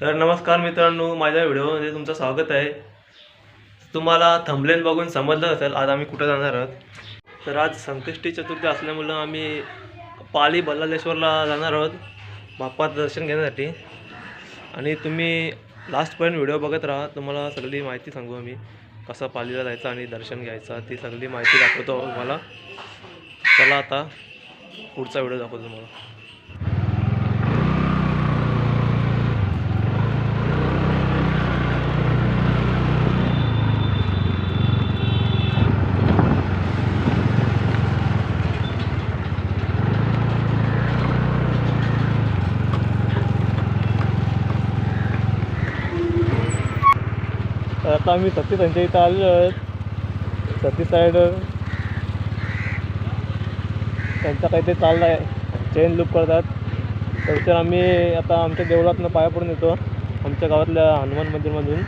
तर नमस्कार मित्रांनो, माझ्या व्हिडिओमध्ये तुमचं स्वागत आहे। तुम्हाला थंबनेल बघून समजलं असेल आज आम्ही कुठे जाणार आहोत। तर आज संकष्टी चतुर्थी असल्यामुळे आम्ही पाली बल्लाळेश्वरला जाणार आहोत बाप्पाचं दर्शन घेण्यासाठी। आणि तुम्ही लास्टपर्यंत व्हिडिओ बघत राहा, तुम्हाला सगळी माहिती सांगू आम्ही कसं पालीला जायचं आणि दर्शन घ्यायचं ती सगळी माहिती दाखवतो तुम्हाला। चला आता पुढचा व्हिडिओ दाखवतो तुम्हाला। आता आम्ही सती त्यांच्या इथं आलेलो आहोत। सती साईड त्यांचा काहीतरी चाललं आहे, चेन लूप करतात। तर आम्ही आता आमच्या देवळातनं पाया पडून येतो आमच्या गावातल्या हनुमान मंदिरमधून।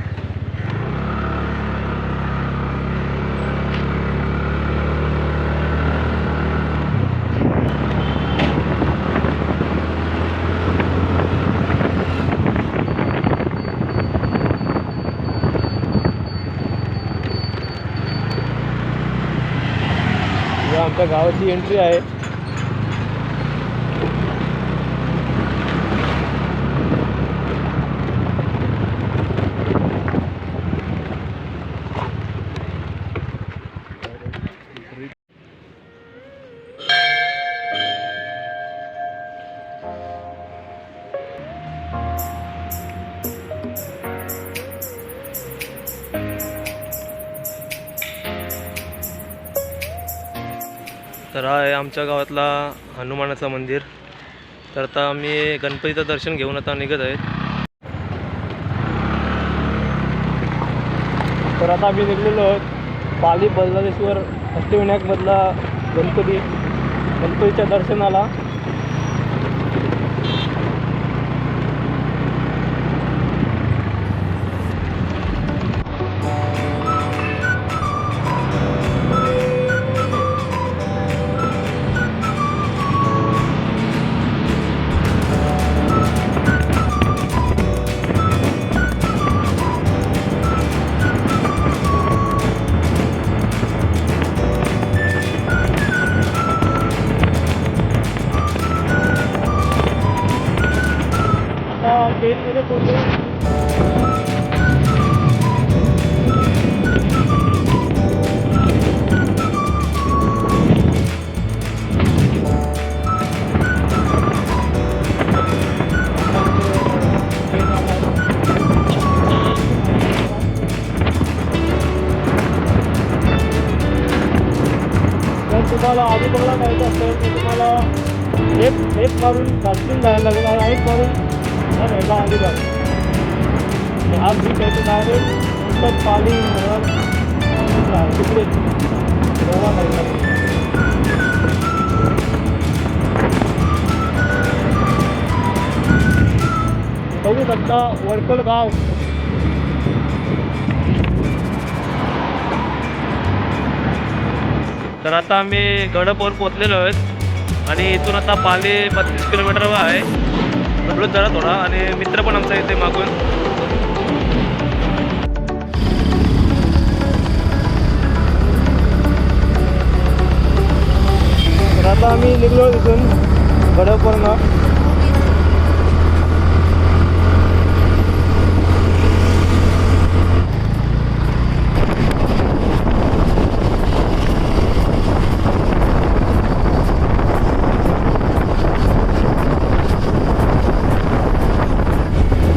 आमच्या गावाची एंट्री आहे। तर हा आहे आमच्या गावातला हनुमानाचं मंदिर। तर आता आम्ही गणपतीचं दर्शन घेऊन आता निघत आहे। तर आता आम्ही निघलेलो आहोत पाली बल्लाळेश्वर अष्टविनायकमधला गणपतीच्या दर्शनाला। गेटमध्ये पोहोचलो। जर तुम्हाला आजूबाजूला जायचं असेल तर तुम्हाला एक मारून सातून जायला लागेल आणि एक मारून घ्यायला अलिबाग। आज मी त्याचं डायरेक्ट उत्तर पाली तिकडे गोवा जायला बघू शकता वरकल गाव। तर आता आम्ही गडपवर पोहोचलेलो आहोत आणि इथून आता पाली 32 किलोमीटरवर आहे। बदलून जरा थोडा आणि मित्र पण आमचा इथे मागून। तर आता आम्ही निघलो इथून गडपवरनं।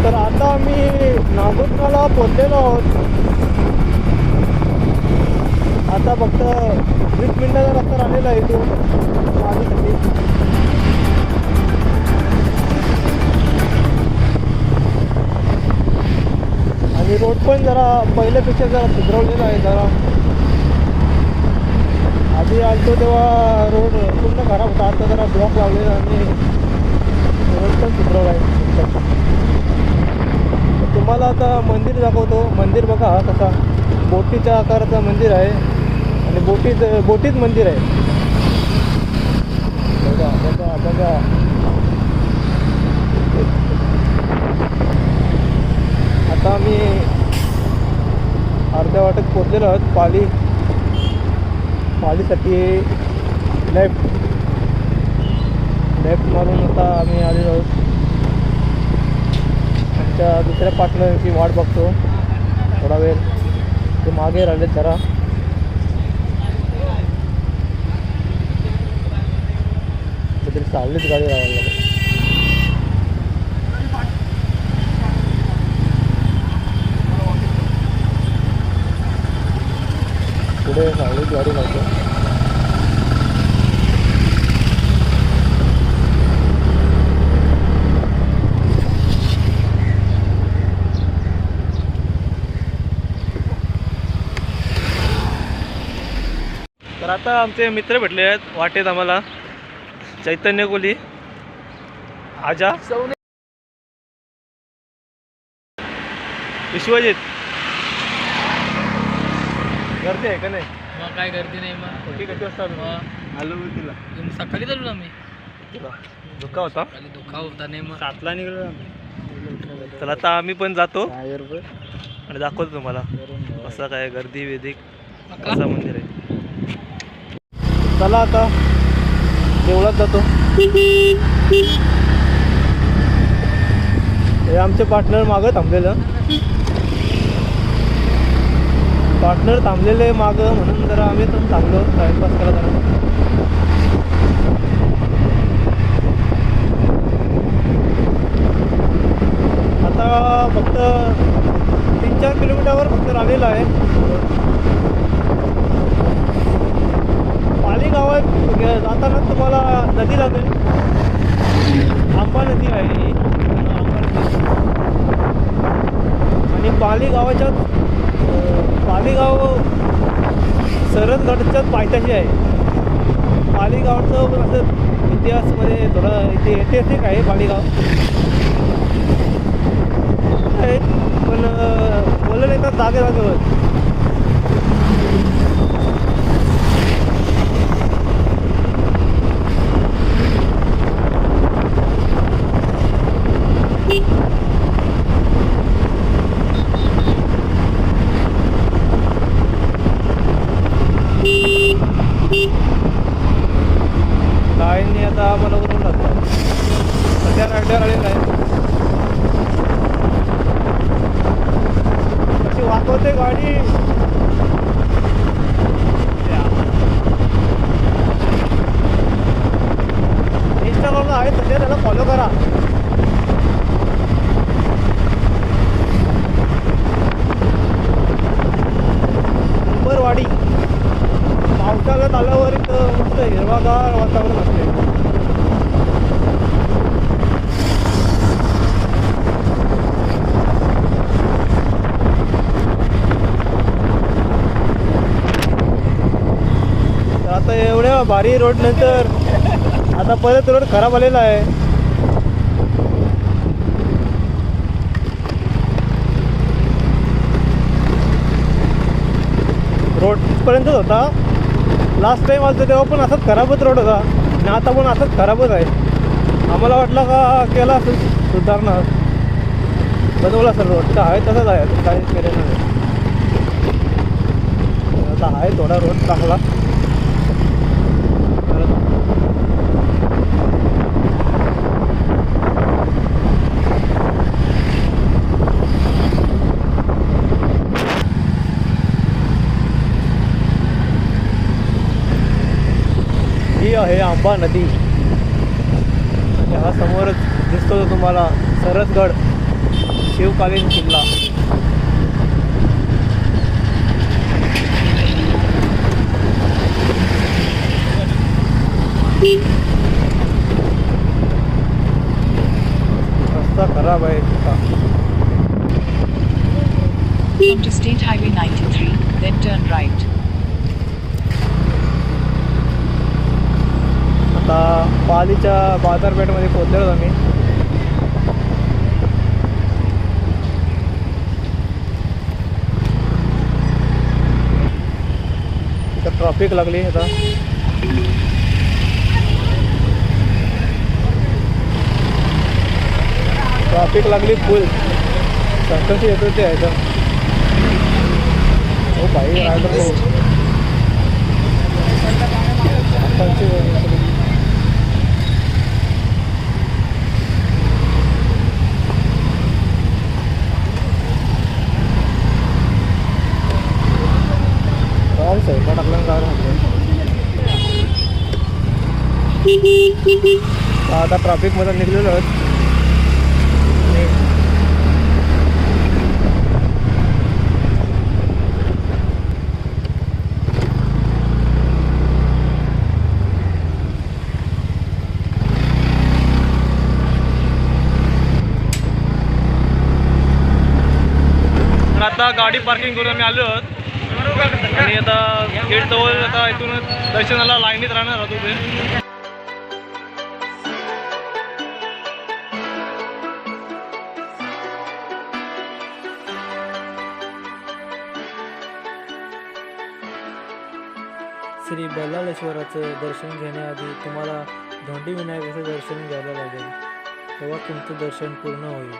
तर आता आम्ही नागोदला पोहोचलेलो आहोत। आता फक्त 20 मिनिटाचा रस्ता राहिलेला आहे इथून माझ्यासाठी। आणि रोड पण जरा पहिल्यापेक्षा जरा सुधरवलेला आहे जरा। आधी आलतो तेव्हा रोड पूर्ण खराब होता, आता जरा ब्लॉक लावलेला आणि रोड पण सुधरवला आहे। तुम्हाला आता मंदिर दाखवतो। मंदिर बघा हा कसा बोटीच्या आकाराचं मंदिर आहे आणि बोटीत मंदिर आहे। बघा बघा बघा वाटेत पोचलेलो आहोत. पालीसाठी लेफ्ट मारून आता आम्ही आलेलो आहोत. आमच्या दुसऱ्या पार्टनरची वाट बघतो थोडा वेळ. ते मागे राहिले जरा. तरी सावलीच गाडी राहायला लागेल. पुढे सावलीच गाडी लागते. तर आता आमचे मित्र भेटले आहेत वाटेत आम्हाला. चैतन्य कोली, आजा, विश्वजित. गर्दी आहे का नाही? मग काय गर्दी नाही. मग किती वाजता आलो तिला? सकाळी चालू आम्ही. तुला धोका होता? सकाळी धोका होता नाही. मग 7ला निघलो. तर आता आम्ही पण जातो आणि दाखवतो तुम्हाला कसं काय गर्दी वेदिक कसं मंदिर आहे. चला आता देवळात जातो. हे आमचे पार्टनर मागं थांबलेले मागं म्हणून जरा आम्ही पण थांबलो टाइमपास करायला जरा. आता फक्त 3-4 किलोमीटरवर फक्त राहिलेलं आहे. पाली गावात जाताना तुम्हाला नदी लागेल. आंबा नदी आहे ही. आणि पालीगाव सरदगडच्याच पायथ्याशी आहे. पालीगावचं पण असं इतिहासमध्ये थोडं इथे ऐतिहासिक आहे पालीगाव. पण बोललं येतात जागेवर. गायींनी आता आम्हाला करून टाकतात. सध्या रायड्यावर आलेला आहे. कशी वाकवते गाडी. इंस्टाग्रामला आहे सध्या, त्याला फॉलो करा. उंबरवाडी पावसाळ्यात आल्यावर इथं मस्त हिरवागार वातावरण असते. तर आता एवढ्या भारी रोड नंतर आता परत रोड खराब आलेला आहे. रोडपर्यंतच होता. लास्ट टाईम आलं तेव्हा पण असाच खराबच रोड होता आणि आता पण असाच खराबच आहे. आम्हाला वाटलं का केला असेल सुधारणा, बनवला असेल रोड. तर आहे तसंच आहे, काही केलेलं नाही. आता आहे थोडा रोड चांगला. ही आहे आंबा नदी. ह्या समोरच दिसतो तुम्हाला सरदगड शिवकालीन किल्ला. रस्ता खराब आहे. Come to State Highway 93, then turn right. आता पालीच्या बाजारपेठमध्ये पोहोचलेलो आम्ही. इथं ट्रॅफिक लागली. आता ट्रॅफिक लागली फुल. संकष्टी येतो ते आहे. आता ट्रॅफिकमध्ये निघलेलो आहोत. तर आता गाडी पार्किंग करून आम्ही आलो आहोत आणि आता गेट जवळ आता इथून दर्शनाला लाईनीत राहणार आहोत उभे. श्री बल्लाळेश्वराचं दर्शन घेण्याआधी तुम्हाला धोंडी विनायकाचं दर्शन घ्यायला लागेल, तेव्हा तुमचं दर्शन पूर्ण होईल.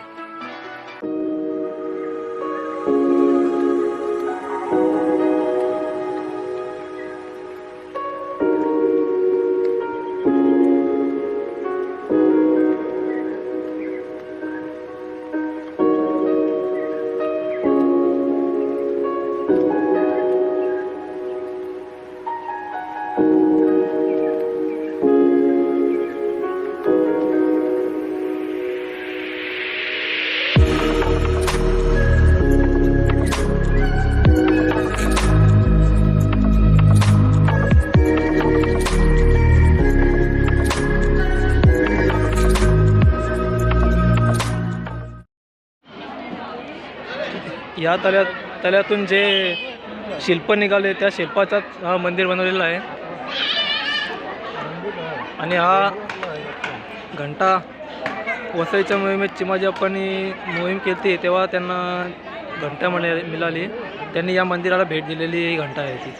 या तल्यातून जे शिल्प निघाले त्या शिल्पाचाच हा मंदिर बनवलेला आहे. आणि हा घंटा वसईच्या मोहिमेत चिमाजी अप्पांनी मोहीम केली तेव्हा त्यांना घंटा मिळाली. त्यांनी या मंदिराला भेट दिलेली ही घंटा आहे ती.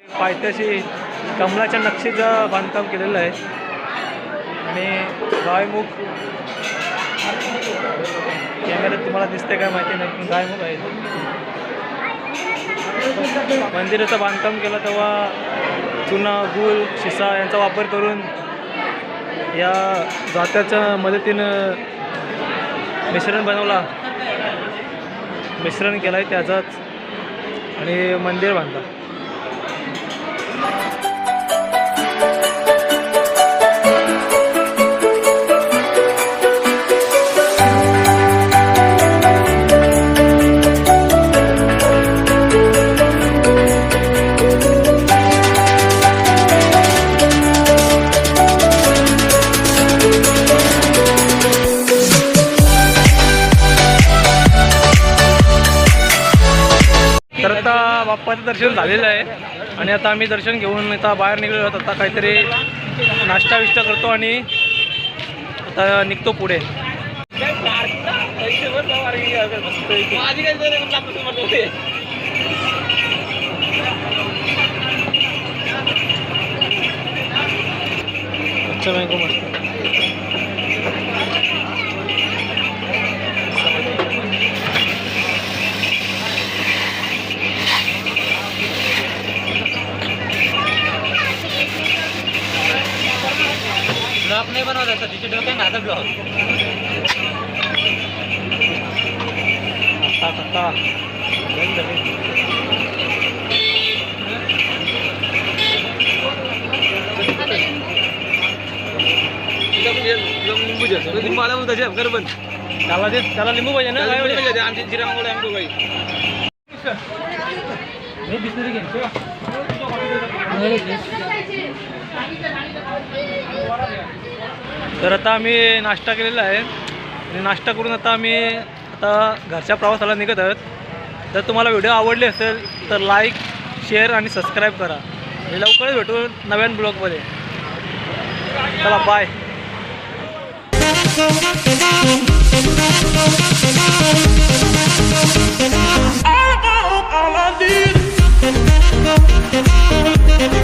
पायथ्याशी कमलाच्या नक्षीचं बांधकाम केलेलं आहे आणि गायमुख कॅमेऱ्यात तुम्हाला दिसते काय माहिती नाही, पण गायमुख आहे. मंदिराचं बांधकाम केलं तेव्हा चुना, गूळ, शिसा यांचा वापर करून या जात्याच्या मदतीनं मिश्रण केलं आहे त्याचाच आणि मंदिर बांधलं. तर आता बाप्पाचं दर्शन झालेलं आहे आणि आता आम्ही दर्शन घेऊन आता बाहेर निघलो आहोत. आता काहीतरी नाश्ता विष्टा करतो आणि आता निघतो पुढे. अच्छा मँगो मस्त. ब्लॉग नाही बनवला तर तिचे डोक्यात माझा ब्लॉग. आता लिंबू लिंबू आला मग त्याच्या घर पण त्याला लिंबू पाहिजे ना. काय आमची जिरामुळे आम्ही दोघाही तर आता आम्ही नाश्ता केलेला आहे आणि नाश्ता करून आता आता घरच्या प्रवासाला निघत आहोत. जर तुम्हाला व्हिडिओ आवडले असेल तर लाईक, शेअर आणि सबस्क्राईब करा. आणि लवकरच भेटू नव्यान ब्लॉगमध्ये. चला बाय. All I need